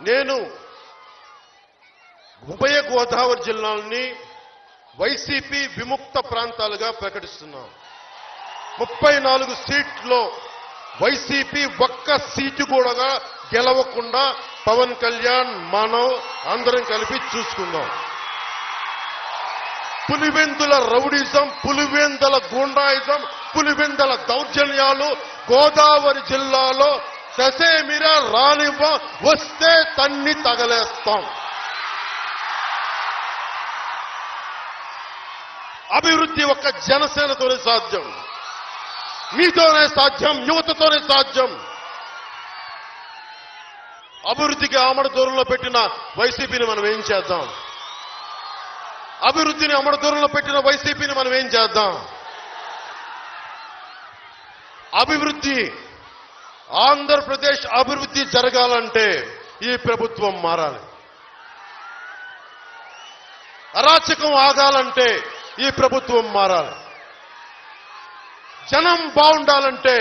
నేను ఉభయ గోదావరి జిల్లాలని వైసీపీ విముక్త ప్రాంతాలుగా ప్రకటిస్తున్నాం. 34 సీట్లో వైసీపీ ఒక్క సీటు కూడా గెలవకుండా పవన్ కళ్యాణ్ మనం అందరం కలిపి చూసుకుందాం. పులివెందుల రౌడీజం, పులివెందుల గూండాయిజం, పులివెందుల దౌర్జన్యాలు గోదావరి జిల్లాలో ససేమిరా రానివ్వ, వస్తే తన్ని తగలేస్తాం. అభివృద్ధి ఒక్క జనసేనతోనే సాధ్యం, మీతోనే సాధ్యం, యువతతోనే సాధ్యం. అభివృద్ధికి ఆమడ దూరంలో పెట్టిన వైసీపీని మనం ఏం చేద్దాం? అభివృద్ధిని ఆమడ దూరంలో పెట్టిన వైసీపీని మనం ఏం చేద్దాం? అభివృద్ధి, ఆంధ్రప్రదేశ్ అభివృద్ధి జరగాలంటే ఈ ప్రభుత్వం మారాలి. అరాచకం ఆగాలంటే ఈ ప్రభుత్వం మారాలి. జనం బాగుండాలంటే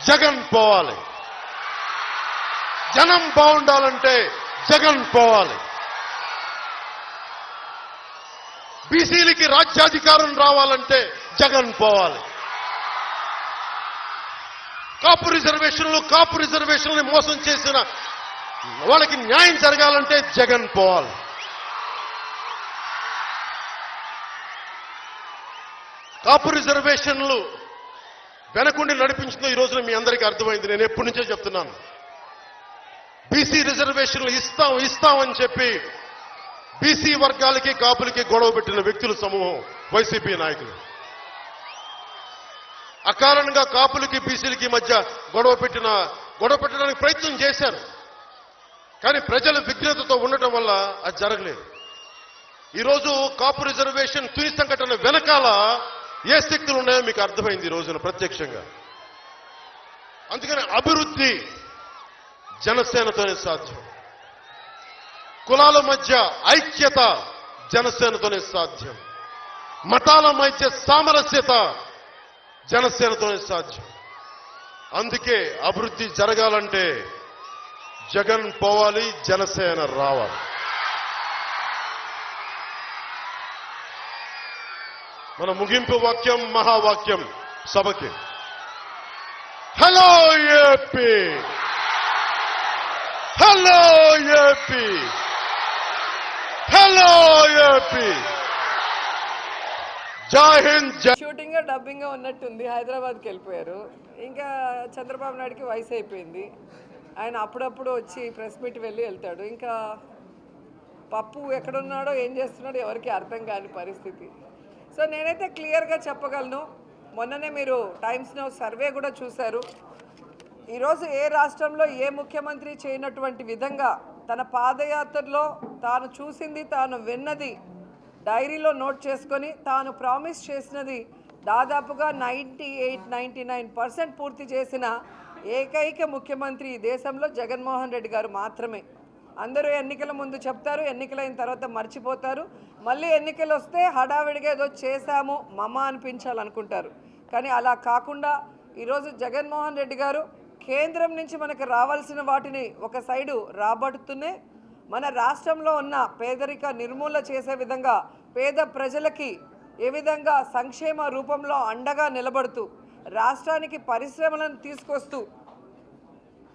జగన్ పోవాలి. జనం బాగుండాలంటే జగన్ పోవాలి. బీసీలకి రాజ్యాధికారం రావాలంటే జగన్ పోవాలి. కాపు రిజర్వేషన్లు మోసం చేసిన వాళ్ళకి న్యాయం జరగాలంటే జగన్ పోవాలి. కాపు రిజర్వేషన్లు వెనకుండి నడిపించిందో ఈ రోజున మీ అందరికీ అర్థమైంది. నేను ఎప్పటి నుంచో చెప్తున్నాను, బీసీ రిజర్వేషన్లు ఇస్తామని చెప్పి బీసీ వర్గాలకి కాపులకి గొడవ పెట్టిన వ్యక్తుల సమూహం వైసీపీ నాయకులు. అకారణంగా కాపులకి బీసీలకి మధ్య గొడవ పెట్టడానికి ప్రయత్నం చేశారు. కానీ ప్రజల విఘ్నతతో ఉండటం వల్ల అది జరగలేదు. ఈరోజు కాపు రిజర్వేషన్ తుని సంఘటన వెనకాల ఏ శక్తులు ఉన్నాయో మీకు అర్థమైంది ఈ రోజున ప్రత్యక్షంగా. అందుకని అభివృద్ధి జనసేనతోనే సాధ్యం. కులాల మధ్య ఐక్యత జనసేనతోనే సాధ్యం. మతాల మధ్య సామరస్యత జనసేనతోనే సాధ్యం. అందుకే అభివృద్ధి జరగాలంటే జగన్ పోవాలి, జనసేన రావాలి. మన ముగింపు వాక్యం, మహావాక్యం సభకి. Hello AP, hello AP, hello AP. జై హింద్. షూటింగ్ డబ్బింగ్ ఉన్నట్టుంది. హైదరాబాద్కి వెళ్ళిపోయారు. ఇంకా చంద్రబాబు నాయుడుకి వయసు అయిపోయింది. ఆయన అప్పుడప్పుడు వచ్చి ప్రెస్ మీట్ వెళ్ళి వెళ్తాడు. ఇంకా పప్పు ఎక్కడున్నాడో ఏం చేస్తున్నాడో ఎవరికి అర్థం కాని పరిస్థితి. సో నేనైతే క్లియర్గా చెప్పగలను, మొన్ననే మీరు టైమ్స్ నౌ సర్వే కూడా చూశారు. ఈరోజు ఏ రాష్ట్రంలో ఏ ముఖ్యమంత్రి చేయనటువంటి విధంగా తన పాదయాత్రలో తాను చూసింది, తాను విన్నది డైరీలో నోట్ చేసుకొని తాను ప్రామిస్ చేసినది దాదాపుగా 98-99% పూర్తి చేసిన ఏకైక ముఖ్యమంత్రి ఈ దేశంలో జగన్మోహన్ రెడ్డి గారు మాత్రమే. అందరూ ఎన్నికల ముందు చెప్తారు, ఎన్నికలైన తర్వాత మర్చిపోతారు. మళ్ళీ ఎన్నికలు వస్తే హడావిడిగా ఏదో చేశాము మమ అనిపించాలనుకుంటారు. కానీ అలా కాకుండా ఈరోజు జగన్మోహన్ రెడ్డి గారు కేంద్రం నుంచి మనకు రావాల్సిన వాటిని ఒక సైడు రాబడుతూనే మన రాష్ట్రంలో ఉన్న పేదరిక నిర్మూలన చేసే విధంగా పేద ప్రజలకి ఏ విధంగా సంక్షేమ రూపంలో అండగా నిలబడుతూ రాష్ట్రానికి పరిశ్రమలను తీసుకొస్తూ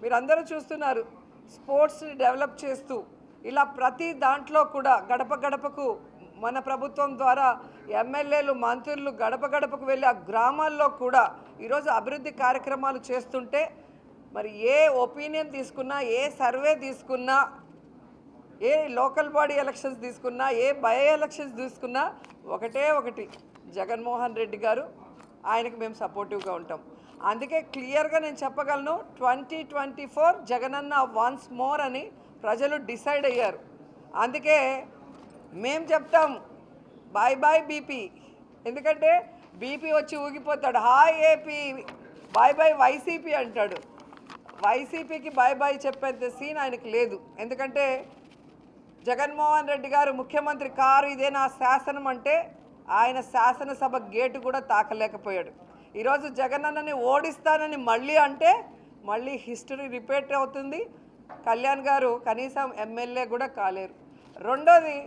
మీరందరూ చూస్తున్నారు, స్పోర్ట్స్ని డెవలప్ చేస్తూ ఇలా ప్రతి దాంట్లో కూడా గడప గడపకు మన ప్రభుత్వం ద్వారా ఎమ్మెల్యేలు, మంత్రులు గడప గడపకు వెళ్ళి ఆ గ్రామాల్లో కూడా ఈరోజు అభివృద్ధి కార్యక్రమాలు చేస్తుంటే మరి ఏ ఒపీనియన్ తీసుకున్నా, ఏ సర్వే తీసుకున్నా, ఏ లోకల్ బాడీ ఎలక్షన్స్ తీసుకున్నా, ఏ బై ఎలక్షన్స్ తీసుకున్నా ఒకటి జగన్మోహన్ రెడ్డి గారు, ఆయనకు మేము సపోర్టివ్గా ఉంటాం. అందుకే క్లియర్గా నేను చెప్పగలను, 2024 జగనన్న వన్స్ మోర్ అని ప్రజలు డిసైడ్ అయ్యారు. అందుకే మేము చెప్తాం బాయ్ బాయ్ బీపీ. ఎందుకంటే బీపీ వచ్చి ఊగిపోతాడు, hi AP, bye bye YCP అంటాడు. వైసీపీకి బాయ్ బాయ్ చెప్పేంత సీన్ ఆయనకు లేదు. ఎందుకంటే జగన్మోహన్ రెడ్డి గారు ముఖ్యమంత్రి కారు ఇదే నా శాసనం అంటే ఆయన శాసనసభ గేటు కూడా తాకలేకపోయాడు. ఈరోజు జగనన్నని ఓడిస్తానని మళ్ళీ అంటే మళ్ళీ హిస్టరీ రిపీట్ అవుతుంది. కళ్యాణ్ గారు కనీసం ఎమ్మెల్యే కూడా కాలేరు. రెండోది,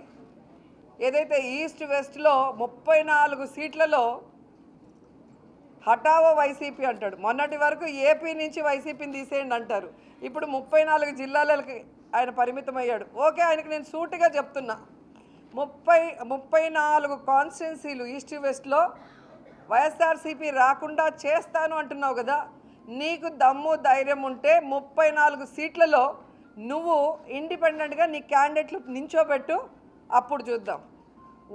ఏదైతే ఈస్ట్ వెస్ట్లో 34 సీట్లలో హఠావో వైసీపీ అంటాడు. మొన్నటి వరకు ఏపీ నుంచి వైసీపీని తీసేయండి అంటారు. ఇప్పుడు 34 జిల్లాలకి ఆయన పరిమితమయ్యాడు. ఓకే, ఆయనకి నేను సూటిగా చెప్తున్నా, 34 కాన్స్టిట్యున్సీలు ఈస్ట్ వెస్ట్లో వైఎస్ఆర్సీపీ రాకుండా చేస్తాను అంటున్నావు కదా. నీకు దమ్ము ధైర్యం ఉంటే 34 సీట్లలో నువ్వు ఇండిపెండెంట్గా నీ క్యాండిడేట్లు నించోబెట్టు, అప్పుడు చూద్దాం.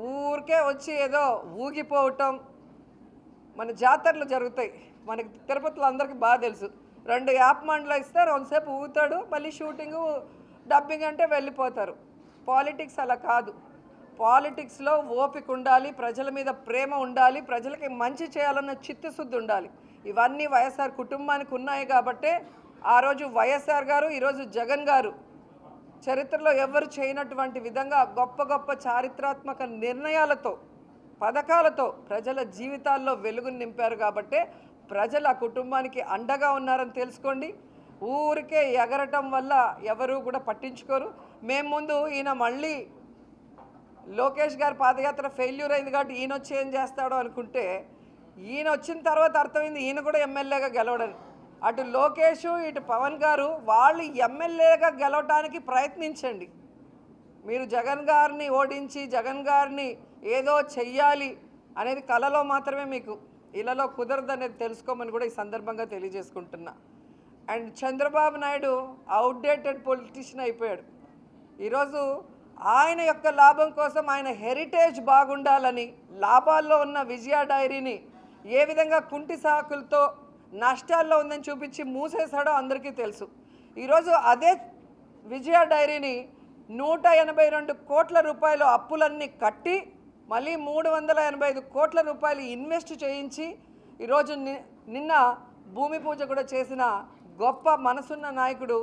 ఊరికే వచ్చి ఏదో ఊగిపోవటం. మన జాతరలు జరుగుతాయి, మనకి తిరుపతిలో అందరికీ బాగా తెలుసు. 2 యాప్ మండలు ఇస్తారు, కొంతసేపు ఊగుతాడు, మళ్ళీ షూటింగు డబ్బింగ్ అంటే వెళ్ళిపోతారు. పాలిటిక్స్ అలా కాదు. పాలిటిక్స్లో ఓపిక ఉండాలి, ప్రజల మీద ప్రేమ ఉండాలి, ప్రజలకి మంచి చేయాలన్న చిత్తశుద్ధి ఉండాలి. ఇవన్నీ వైఎస్ఆర్ కుటుంబానికి ఉన్నాయి కాబట్టే ఆ రోజు వైఎస్ఆర్ గారు, ఈరోజు జగన్ గారు చరిత్రలో ఎవరు చేయనటువంటి విధంగా గొప్ప గొప్ప చారిత్రాత్మక నిర్ణయాలతో, పథకాలతో ప్రజల జీవితాల్లో వెలుగును నింపారు. కాబట్టే ప్రజలు ఆ కుటుంబానికి అండగా ఉన్నారని తెలుసుకోండి. ఊరికే ఎగరటం వల్ల ఎవరు కూడా పట్టించుకోరు. మేము ముందు ఈయన మళ్ళీ లోకేష్ గారి పాదయాత్ర ఫెయిల్యూర్ అయింది కాబట్టి ఈయన వచ్చి ఏం చేస్తాడో అనుకుంటే, ఈయన వచ్చిన తర్వాత అర్థమైంది ఈయన కూడా ఎమ్మెల్యేగా గెలవడని. అటు లోకేష్ ఇటు పవన్ గారు వాళ్ళు ఎమ్మెల్యేగా గెలవడానికి ప్రయత్నించండి. మీరు జగన్ గారిని ఓడించి జగన్ గారిని ఏదో చెయ్యాలి అనేది కలలో మాత్రమే మీకు, ఇళ్లలో కుదరదు అనేది తెలుసుకోమని కూడా ఈ సందర్భంగా తెలియజేసుకుంటున్నా. And Chandrababu Naidu outdated politician అయిపోయాడు. ఈరోజు ఆయన యొక్క లాభం కోసం, ఆయన హెరిటేజ్ బాగుండాలని లాభాల్లో ఉన్న విజయ డైరీని ఏ విధంగా కుంటి సాకులతో నష్టాల్లో ఉందని చూపించి మూసేశాడో అందరికీ తెలుసు. ఈరోజు అదే విజయ డైరీని 182 కోట్ల రూపాయలు అప్పులన్నీ కట్టి మళ్ళీ 385 కోట్ల రూపాయలు ఇన్వెస్ట్ చేయించి ఈరోజు నిన్న భూమి పూజ కూడా చేసిన గొప్ప మనసున్న నాయకుడు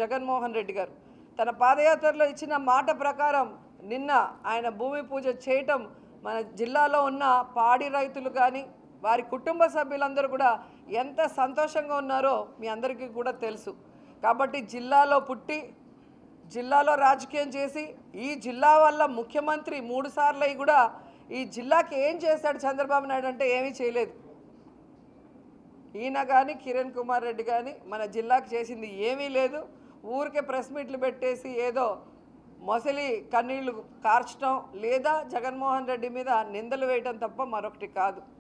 జగన్మోహన్ రెడ్డి గారు. తన పాదయాత్రలో ఇచ్చిన మాట ప్రకారం నిన్న ఆయన భూమి పూజ చేయటం మన జిల్లాలో ఉన్న పాడి రైతులు కానీ వారి కుటుంబ సభ్యులందరూ కూడా ఎంత సంతోషంగా ఉన్నారో మీ అందరికీ కూడా తెలుసు. కాబట్టి జిల్లాలో పుట్టి జిల్లాలో రాజకీయం చేసి ఈ జిల్లా వల్ల ముఖ్యమంత్రి 3 సార్లు అయి కూడా ఈ జిల్లాకి ఏం చేశాడు చంద్రబాబు నాయుడు అంటే ఏమీ చేయలేదు. ఈయన కానీ కిరణ్ కుమార్ రెడ్డి కానీ మన జిల్లాకి చేసింది ఏమీ లేదు. ఊరికే ప్రెస్ మీట్లు పెట్టేసి ఏదో మొసలి కన్నీళ్లు కార్చడం లేదా జగన్మోహన్ రెడ్డి మీద నిందలు వేయడం తప్ప మరొకటి కాదు.